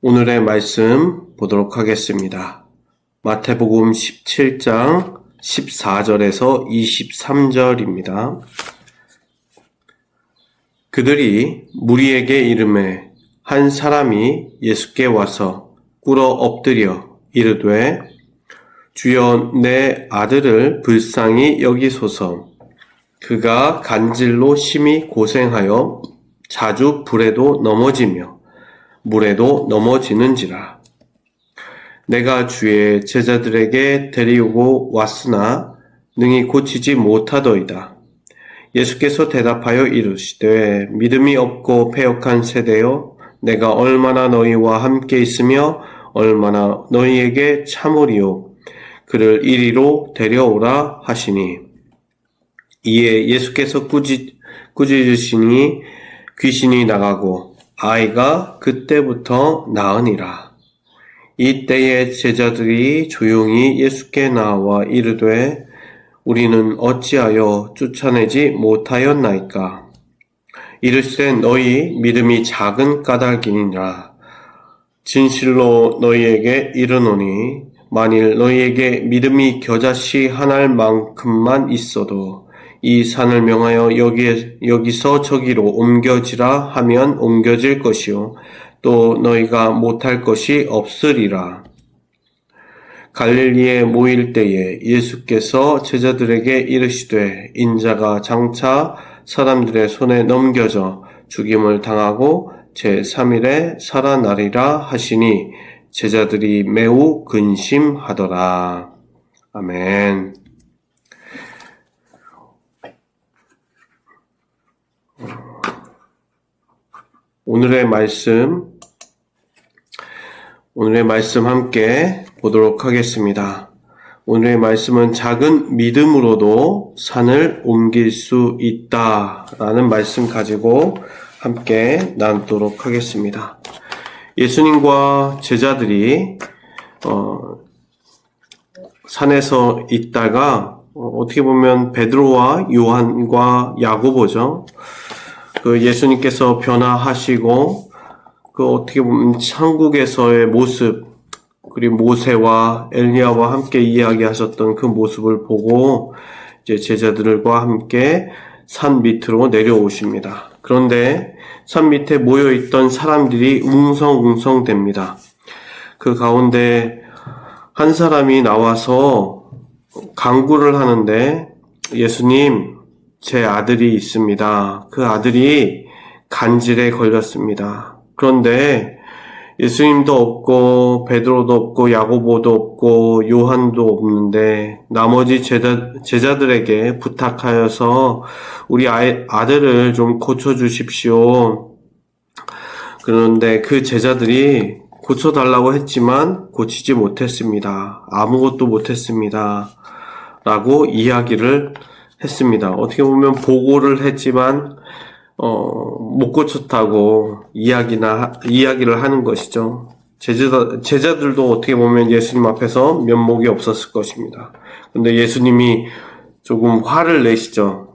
오늘의 말씀 보도록 하겠습니다. 마태복음 17장 14절에서 23절입니다. 그들이 무리에게 이르매 한 사람이 예수께 와서 꿇어 엎드려 이르되 주여 내 아들을 불쌍히 여기소서. 그가 간질로 심히 고생하여 자주 불에도 넘어지며 물에도 넘어지는지라. 내가 주의 제자들에게 데리고 왔으나 능히 고치지 못하더이다. 예수께서 대답하여 이르시되 믿음이 없고 패역한 세대여, 내가 얼마나 너희와 함께 있으며 얼마나 너희에게 참으리요. 그를 이리로 데려오라 하시니, 이에 예수께서 꾸짖으시니 귀신이 나가고 아이가 그때부터 나으니라. 이때에 제자들이 조용히 예수께 나와 이르되 우리는 어찌하여 쫓아내지 못하였나이까? 이르시되 너희 믿음이 작은 까닭이니라. 진실로 너희에게 이르노니 만일 너희에게 믿음이 겨자씨 하나만큼만 있어도 이 산을 명하여 여기서 저기로 옮겨지라 하면 옮겨질 것이요 또 너희가 못할 것이 없으리라. 갈릴리에 모일 때에 예수께서 제자들에게 이르시되 인자가 장차 사람들의 손에 넘겨져 죽임을 당하고 제3일에 살아나리라 하시니 제자들이 매우 근심하더라. 아멘. 오늘의 말씀 함께 보도록 하겠습니다. 오늘의 말씀은 작은 믿음으로도 산을 옮길 수 있다라는 말씀 가지고 함께 나누도록 하겠습니다. 예수님과 제자들이 산에서 있다가 어떻게 보면 베드로와 요한과 야고보죠. 그 예수님께서 변화하시고 어떻게 보면 천국에서의 모습, 그리고 모세와 엘리야와 함께 이야기하셨던 그 모습을 보고 이제 제자들과 함께 산 밑으로 내려오십니다. 그런데 산 밑에 모여 있던 사람들이 웅성웅성됩니다. 그 가운데 한 사람이 나와서 간구를 하는데, 예수님, 제 아들이 있습니다. 그 아들이 간질에 걸렸습니다. 그런데 예수님도 없고 베드로도 없고 야고보도 없고 요한도 없는데 나머지 제자들에게 부탁하여서 우리 아들을 좀 고쳐주십시오. 그런데 그 제자들이 고쳐달라고 했지만 고치지 못했습니다. 아무것도 못했습니다. 라고 이야기를 했습니다. 어떻게 보면 보고를 했지만 못 고쳤다고 이야기를 하는 것이죠. 제자들도 어떻게 보면 예수님 앞에서 면목이 없었을 것입니다. 근데 예수님이 조금 화를 내시죠.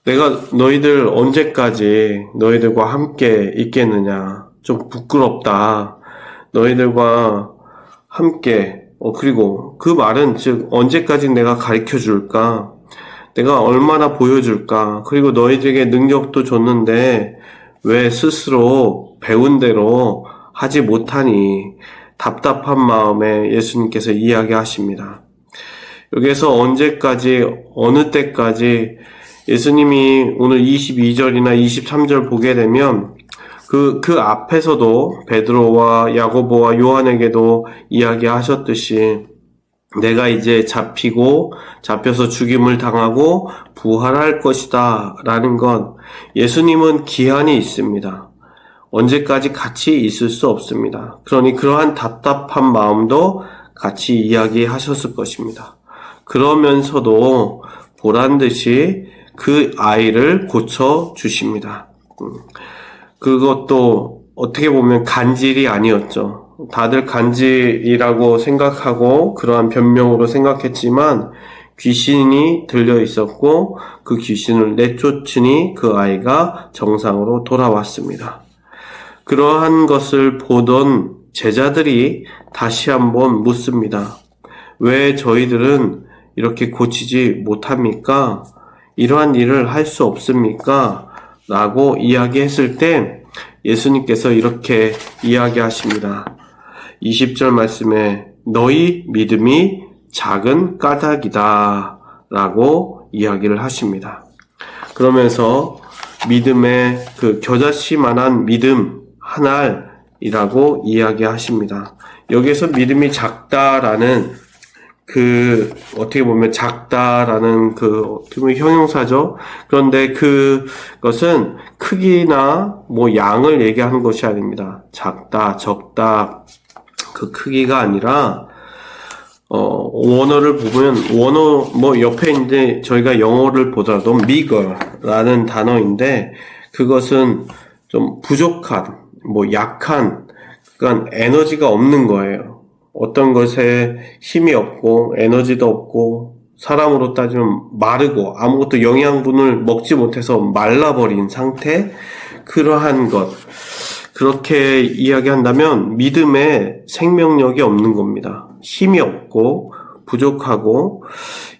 내가 너희들 언제까지 너희들과 함께 있겠느냐. 좀 부끄럽다. 너희들과 함께 그리고 그 말은 즉 언제까지 내가 가르쳐 줄까? 내가 얼마나 보여줄까? 그리고 너희들에게 능력도 줬는데 왜 스스로 배운 대로 하지 못하니? 답답한 마음에 예수님께서 이야기하십니다. 여기에서 언제까지, 어느 때까지 예수님이 오늘 22절이나 23절 보게 되면 그 앞에서도 베드로와 야고보와 요한에게도 이야기하셨듯이 내가 이제 잡혀서 죽임을 당하고 부활할 것이다 라는 건 예수님은 기한이 있습니다. 언제까지 같이 있을 수 없습니다. 그러니 그러한 답답한 마음도 같이 이야기하셨을 것입니다. 그러면서도 보란듯이 그 아이를 고쳐주십니다. 그것도 어떻게 보면 간질이 아니었죠. 다들 간질이라고 생각하고 그러한 변명으로 생각했지만 귀신이 들려 있었고 그 귀신을 내쫓으니 그 아이가 정상으로 돌아왔습니다. 그러한 것을 보던 제자들이 다시 한번 묻습니다. 왜 저희들은 이렇게 고치지 못합니까? 이러한 일을 할 수 없습니까? 라고 이야기했을 때 예수님께서 이렇게 이야기하십니다. 20절 말씀에 너희 믿음이 작은 까닭이다 라고 이야기를 하십니다. 그러면서 믿음의 그 겨자씨만한 믿음 한 알이라고 이야기하십니다. 여기서 믿음이 작다라는 어떻게 보면 작다라는 어떻게 보면 형용사죠. 그런데 그것은 크기나 양을 얘기하는 것이 아닙니다. 작다, 적다, 그 크기가 아니라, 원어를 보면, 옆에 이제 저희가 영어를 보더라도 meager라는 단어인데, 그것은 좀 부족한, 약한, 그러니까 에너지가 없는 거예요. 어떤 것에 힘이 없고, 에너지도 없고, 사람으로 따지면 마르고, 아무것도 영양분을 먹지 못해서 말라버린 상태? 그러한 것. 그렇게 이야기한다면 믿음에 생명력이 없는 겁니다. 힘이 없고 부족하고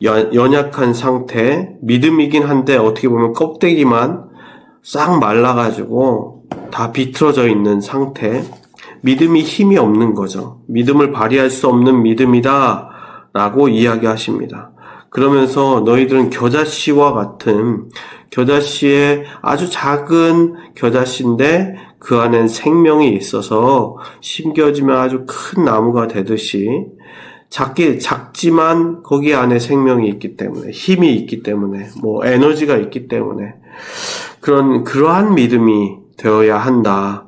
연약한 상태, 믿음이긴 한데 어떻게 보면 껍데기만 싹 말라가지고 다 비틀어져 있는 상태, 믿음이 힘이 없는 거죠. 믿음을 발휘할 수 없는 믿음이다 라고 이야기하십니다. 그러면서 너희들은 겨자씨와 같은 겨자씨의 아주 작은 겨자씨인데 그 안엔 생명이 있어서 심겨지면 아주 큰 나무가 되듯이 작지만 거기 안에 생명이 있기 때문에 힘이 있기 때문에 에너지가 있기 때문에 그러한 믿음이 되어야 한다.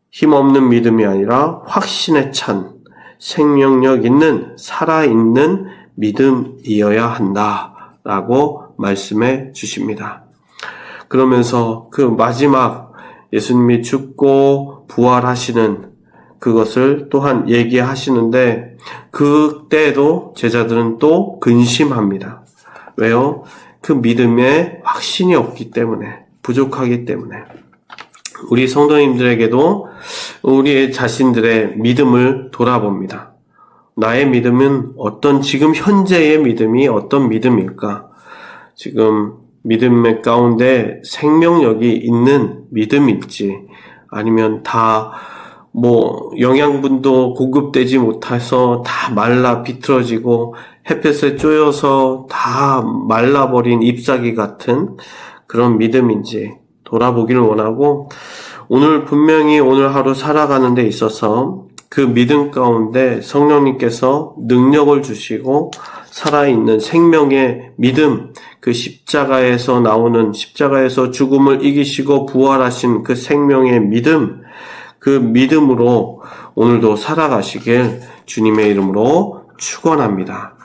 힘없는 믿음이 아니라 확신에 찬 생명력 있는 살아있는 믿음이어야 한다라고 말씀해 주십니다. 그러면서 그 마지막 예수님이 죽고 부활하시는 그것을 또한 얘기하시는데 그때도 제자들은 또 근심합니다. 왜요? 그 믿음에 확신이 없기 때문에, 부족하기 때문에. 우리 성도님들에게도 우리 자신들의 믿음을 돌아봅니다. 나의 믿음은 지금 현재의 믿음이 어떤 믿음일까? 지금 믿음 가운데 생명력이 있는 믿음일지, 아니면 다 영양분도 공급되지 못해서 다 말라 비틀어지고 햇볕에 쪼여서 다 말라버린 잎사귀 같은 그런 믿음인지 돌아보기를 원하고, 분명히 오늘 하루 살아가는 데 있어서 그 믿음 가운데 성령님께서 능력을 주시고 살아있는 생명의 믿음, 그 십자가에서 죽음을 이기시고 부활하신 그 생명의 믿음, 그 믿음으로 오늘도 살아가시길 주님의 이름으로 축원합니다.